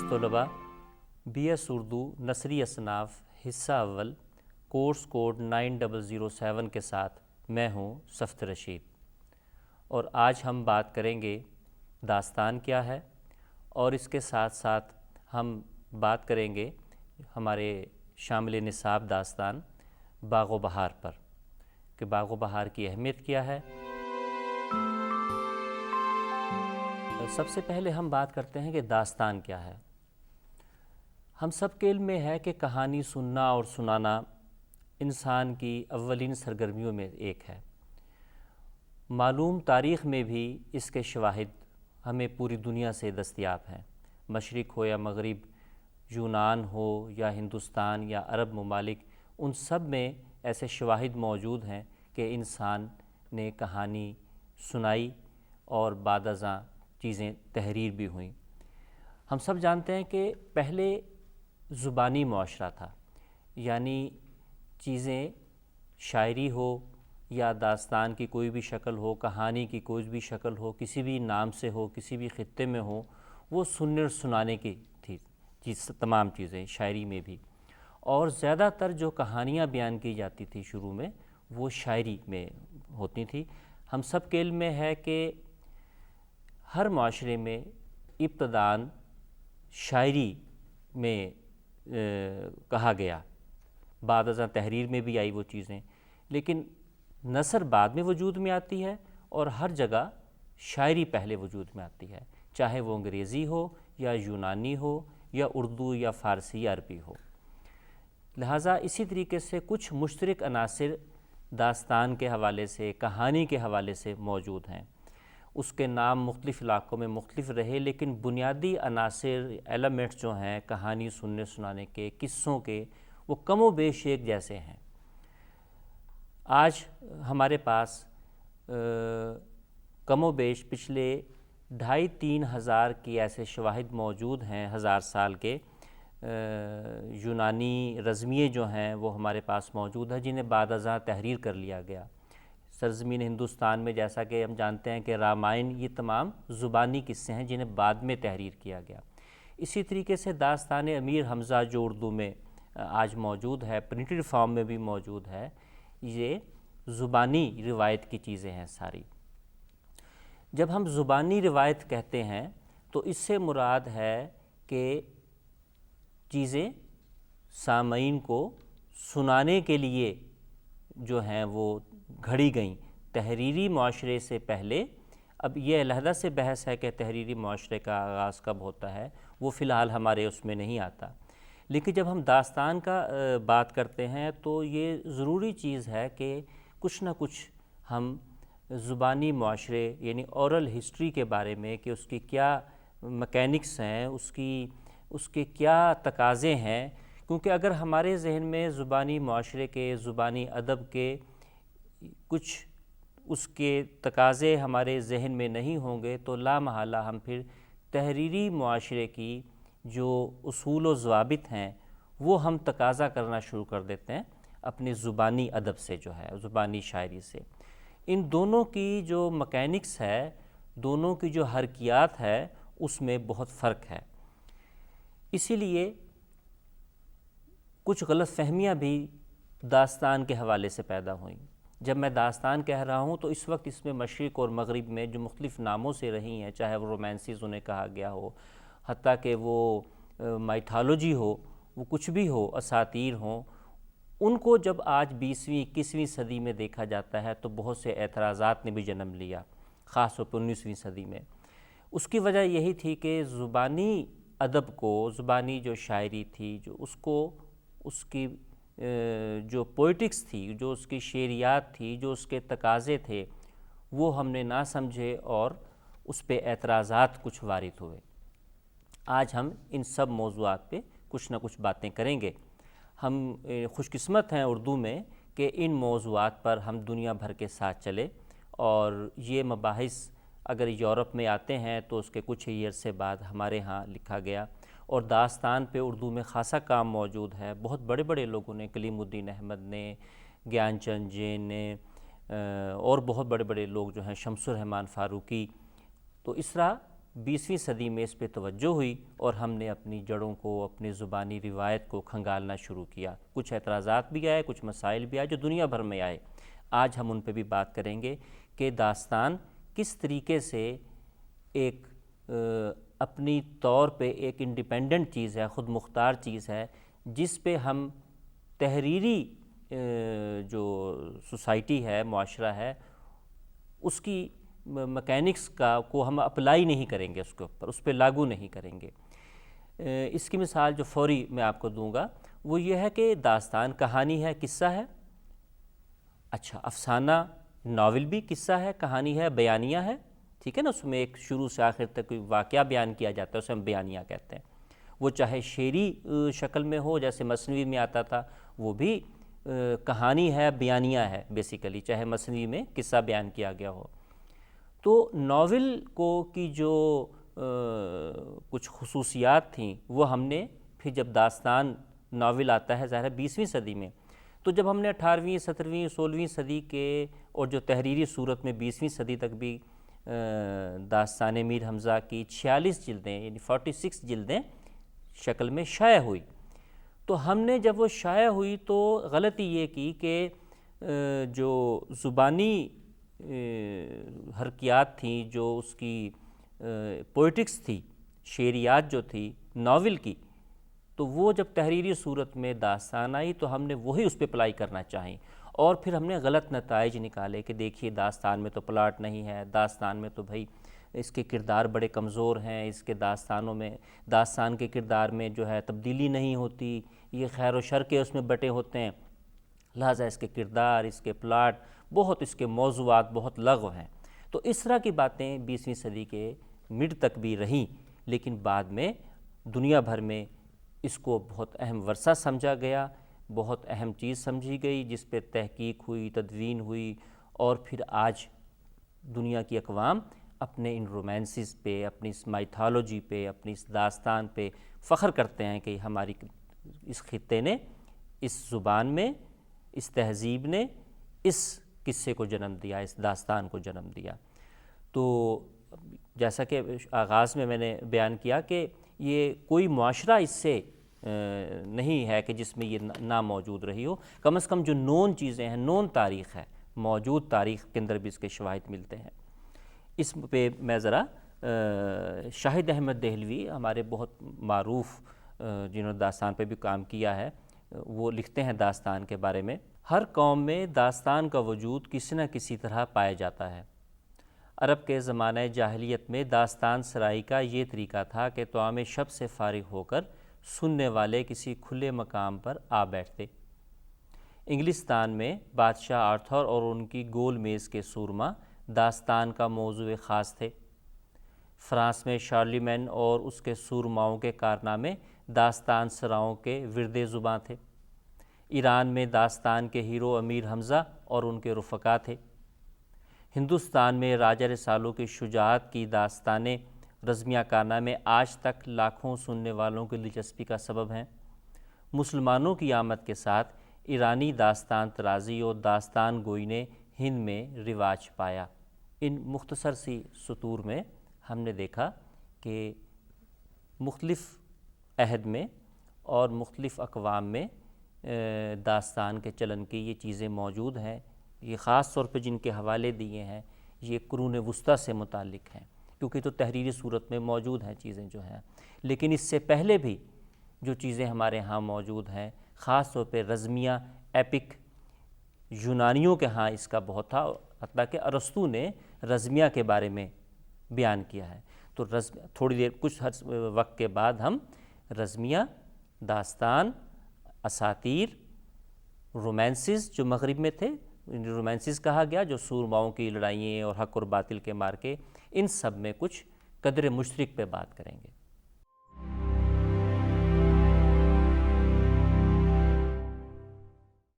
طلباء BS اردو نثری اصناف حصہ اول کورس کوڈ 9007 کے ساتھ میں ہوں صفت رشید، اور آج ہم بات کریں گے داستان کیا ہے، اور اس کے ساتھ ساتھ ہم بات کریں گے ہمارے شامل نصاب داستان باغ و بہار پر کہ باغ و بہار کی اہمیت کیا ہے۔ سب سے پہلے ہم بات کرتے ہیں کہ داستان کیا ہے۔ ہم سب کے علم میں ہے کہ کہانی سننا اور سنانا انسان کی اولین سرگرمیوں میں ایک ہے۔ معلوم تاریخ میں بھی اس کے شواہد ہمیں پوری دنیا سے دستیاب ہیں، مشرق ہو یا مغرب، یونان ہو یا ہندوستان یا عرب ممالک، ان سب میں ایسے شواہد موجود ہیں کہ انسان نے کہانی سنائی اور بعد ازاں چیزیں تحریر بھی ہوئیں۔ ہم سب جانتے ہیں کہ پہلے زبانی معاشرہ تھا، یعنی چیزیں شاعری ہو یا داستان کی کوئی بھی شکل ہو، کہانی کی کوئی بھی شکل ہو، کسی بھی نام سے ہو، کسی بھی خطے میں ہو، وہ سننے اور سنانے کی تھی تمام چیزیں، شاعری میں بھی۔ اور زیادہ تر جو کہانیاں بیان کی جاتی تھی شروع میں وہ شاعری میں ہوتی تھی۔ ہم سب کے علم میں ہے کہ ہر معاشرے میں ابتداً شاعری میں کہا گیا، بعد ازاں تحریر میں بھی آئی وہ چیزیں، لیکن نثر بعد میں وجود میں آتی ہے اور ہر جگہ شاعری پہلے وجود میں آتی ہے، چاہے وہ انگریزی ہو یا یونانی ہو یا اردو یا فارسی یا عربی ہو۔ لہٰذا اسی طریقے سے کچھ مشترک عناصر داستان کے حوالے سے، کہانی کے حوالے سے موجود ہیں۔ اس کے نام مختلف علاقوں میں مختلف رہے، لیکن بنیادی عناصر ایلیمنٹس جو ہیں کہانی سننے سنانے کے، قصوں کے، وہ کم و بیش ایک جیسے ہیں۔ آج ہمارے پاس کم و بیش پچھلے 2500-3000 ہزار کی ایسے شواہد موجود ہیں، 1000 سال کے یونانی رزمیے جو ہیں وہ ہمارے پاس موجود ہیں، جنہیں بعد ازاں تحریر کر لیا گیا۔ سرزمین ہندوستان میں جیسا کہ ہم جانتے ہیں کہ رامائن، یہ تمام زبانی قصے ہیں جنہیں بعد میں تحریر کیا گیا۔ اسی طریقے سے داستان امیر حمزہ جو اردو میں آج موجود ہے، پرنٹڈ فارم میں بھی موجود ہے، یہ زبانی روایت کی چیزیں ہیں ساری۔ جب ہم زبانی روایت کہتے ہیں تو اس سے مراد ہے کہ چیزیں سامعین کو سنانے کے لیے جو ہیں وہ گھڑی گئیں تحریری معاشرے سے پہلے۔ اب یہ علیحدہ سے بحث ہے کہ تحریری معاشرے کا آغاز کب ہوتا ہے، وہ فی الحال ہمارے اس میں نہیں آتا، لیکن جب ہم داستان کا بات کرتے ہیں تو یہ ضروری چیز ہے کہ کچھ نہ کچھ ہم زبانی معاشرے یعنی اورل ہسٹری کے بارے میں، کہ اس کی کیا مکینکس ہیں، اس کے کیا تقاضے ہیں، کیونکہ اگر ہمارے ذہن میں زبانی معاشرے کے، زبانی ادب کے کچھ اس کے تقاضے ہمارے ذہن میں نہیں ہوں گے تو لا محالہ ہم پھر تحریری معاشرے کی جو اصول و ضوابط ہیں وہ ہم تقاضا کرنا شروع کر دیتے ہیں اپنی زبانی ادب سے، جو ہے زبانی شاعری سے۔ ان دونوں کی جو مکینکس ہے، دونوں کی جو حرکیات ہے، اس میں بہت فرق ہے۔ اسی لیے کچھ غلط فہمیاں بھی داستان کے حوالے سے پیدا ہوئیں۔ جب میں داستان کہہ رہا ہوں تو اس وقت اس میں مشرق اور مغرب میں جو مختلف ناموں سے رہی ہیں، چاہے وہ رومانسز انہیں کہا گیا ہو، حتیٰ کہ وہ مائتھالوجی ہو، وہ کچھ بھی ہو، اساطیر ہوں، ان کو جب آج 20ویں 21ویں صدی میں دیکھا جاتا ہے تو بہت سے اعتراضات نے بھی جنم لیا، خاص طور پر 19ویں صدی میں۔ اس کی وجہ یہی تھی کہ زبانی ادب کو، زبانی جو شاعری تھی، جو اس کی جو پوئٹکس تھی، جو اس کی شعریات تھی، جو اس کے تقاضے تھے، وہ ہم نے نہ سمجھے اور اس پہ اعتراضات کچھ وارد ہوئے۔ آج ہم ان سب موضوعات پہ کچھ نہ کچھ باتیں کریں گے۔ ہم خوش قسمت ہیں اردو میں کہ ان موضوعات پر ہم دنیا بھر کے ساتھ چلے، اور یہ مباحث اگر یورپ میں آتے ہیں تو اس کے کچھ ہی عرصے بعد ہمارے ہاں لکھا گیا، اور داستان پہ اردو میں خاصا کام موجود ہے۔ بہت بڑے بڑے لوگوں نے، کلیم الدین احمد نے، گیان چند جین نے، اور بہت بڑے بڑے لوگ جو ہیں، شمس الرحمن فاروقی، تو اس طرح 20ویں صدی میں اس پہ توجہ ہوئی اور ہم نے اپنی جڑوں کو، اپنی زبانی روایت کو کھنگالنا شروع کیا۔ کچھ اعتراضات بھی آئے، کچھ مسائل بھی آئے جو دنیا بھر میں آئے۔ آج ہم ان پہ بھی بات کریں گے کہ داستان کس طریقے سے ایک اپنی طور پہ ایک انڈیپینڈنٹ چیز ہے، خود مختار چیز ہے، جس پہ ہم تحریری جو سوسائٹی ہے، معاشرہ ہے، اس کی مکینکس کو ہم اپلائی نہیں کریں گے، اس کے اوپر، اس پہ لاگو نہیں کریں گے۔ اس کی مثال جو فوری میں آپ کو دوں گا وہ یہ ہے کہ داستان کہانی ہے، قصہ ہے۔ اچھا، افسانہ ناول بھی قصہ ہے، کہانی ہے، بیانیہ ہے، ٹھیک ہے نا، اس میں ایک شروع سے آخر تک کوئی واقعہ بیان کیا جاتا ہے، اسے ہم بیانیہ کہتے ہیں۔ وہ چاہے شعری شکل میں ہو جیسے مثنوی میں آتا تھا، وہ بھی کہانی ہے، بیانیہ ہے بیسیکلی، چاہے مثنوی میں قصہ بیان کیا گیا ہو۔ تو ناول کی جو کچھ خصوصیات تھیں وہ ہم نے پھر جب داستان ناول آتا ہے ظاہر ہے 20ویں صدی میں، تو جب ہم نے 18ویں 17ویں 16ویں صدی کے اور جو تحریری صورت میں 20ویں صدی تک بھی داستان میر حمزہ کی 46 جلدیں یعنی 46 جلدیں شکل میں شائع ہوئی، تو ہم نے جب وہ شائع ہوئی تو غلطی یہ کی کہ جو زبانی حرکیات تھیں، جو اس کی پوئٹکس تھی، شعریات جو تھی ناول کی، تو وہ جب تحریری صورت میں داستان آئی تو ہم نے وہی اس پہ اپلائی کرنا چاہیں، اور پھر ہم نے غلط نتائج نکالے کہ دیکھیے داستان میں تو پلاٹ نہیں ہے، داستان میں تو بھائی اس کے کردار بڑے کمزور ہیں، اس کے داستان کے کردار میں جو ہے تبدیلی نہیں ہوتی، یہ خیر و شر کے اس میں بٹے ہوتے ہیں، لہٰذا اس کے کردار، اس کے پلاٹ بہت، اس کے موضوعات بہت لغو ہیں۔ تو اس طرح کی باتیں 20ویں صدی کے مڈ تک بھی رہیں، لیکن بعد میں دنیا بھر میں اس کو بہت اہم ورثہ سمجھا گیا، بہت اہم چیز سمجھی گئی، جس پہ تحقیق ہوئی، تدوین ہوئی، اور پھر آج دنیا کی اقوام اپنے ان رومانسز پہ، اپنی اس مائتھالوجی پہ، اپنی اس داستان پہ فخر کرتے ہیں کہ ہماری اس خطے نے، اس زبان میں، اس تہذیب نے اس قصے کو جنم دیا، اس داستان کو جنم دیا۔ تو جیسا کہ آغاز میں نے بیان کیا کہ یہ کوئی معاشرہ اس سے نہیں ہے کہ جس میں یہ نہ موجود رہی ہو، کم از کم جو نون چیزیں ہیں، نون تاریخ ہے، موجود تاریخ کے اندر بھی اس کے شواہد ملتے ہیں۔ اس پہ میں ذرا شاہد احمد دہلوی ہمارے بہت معروف جنہوں نے داستان پہ بھی کام کیا ہے، وہ لکھتے ہیں داستان کے بارے میں: ہر قوم میں داستان کا وجود کسی نہ کسی طرح پایا جاتا ہے۔ عرب کے زمانہ جاہلیت میں داستان سرائی کا یہ طریقہ تھا کہ طعام شب سے فارغ ہو کر سننے والے کسی کھلے مقام پر آ بیٹھتے۔ انگلستان میں بادشاہ آرتھر اور ان کی گول میز کے سورما داستان کا موضوع خاص تھے۔ فرانس میں شارلیمین اور اس کے سورماؤں کے کارنامے داستان سراؤں کے ورد زباں تھے۔ ایران میں داستان کے ہیرو امیر حمزہ اور ان کے رفقا تھے۔ ہندوستان میں راجہ رسالوں کی شجاعت کی داستانیں رزمیہ کارنامے آج تک لاکھوں سننے والوں کی دلچسپی کا سبب ہیں۔ مسلمانوں کی آمد کے ساتھ ایرانی داستان طرازی اور داستان گوئی نے ہند میں رواج پایا۔ ان مختصر سی سطور میں ہم نے دیکھا کہ مختلف عہد میں اور مختلف اقوام میں داستان کے چلن کی یہ چیزیں موجود ہیں۔ یہ خاص طور پہ جن کے حوالے دیے ہیں یہ قرون وسطیٰ سے متعلق ہیں، کیونکہ تو تحریری صورت میں موجود ہیں چیزیں جو ہیں، لیکن اس سے پہلے بھی جو چیزیں ہمارے ہاں موجود ہیں، خاص طور پہ رزمیہ ایپک، یونانیوں کے ہاں اس کا بہت تھا، حتیٰ کہ ارسطو نے رزمیہ کے بارے میں بیان کیا ہے۔ تو تھوڑی دیر کچھ وقت کے بعد ہم رزمیہ، داستان، اساطیر، رومانسز جو مغرب میں تھے، رومانسز کہا گیا، جو سورماؤں کی لڑائییں اور حق اور باطل کے مارکے، ان سب میں کچھ قدر مشترک پہ بات کریں گے۔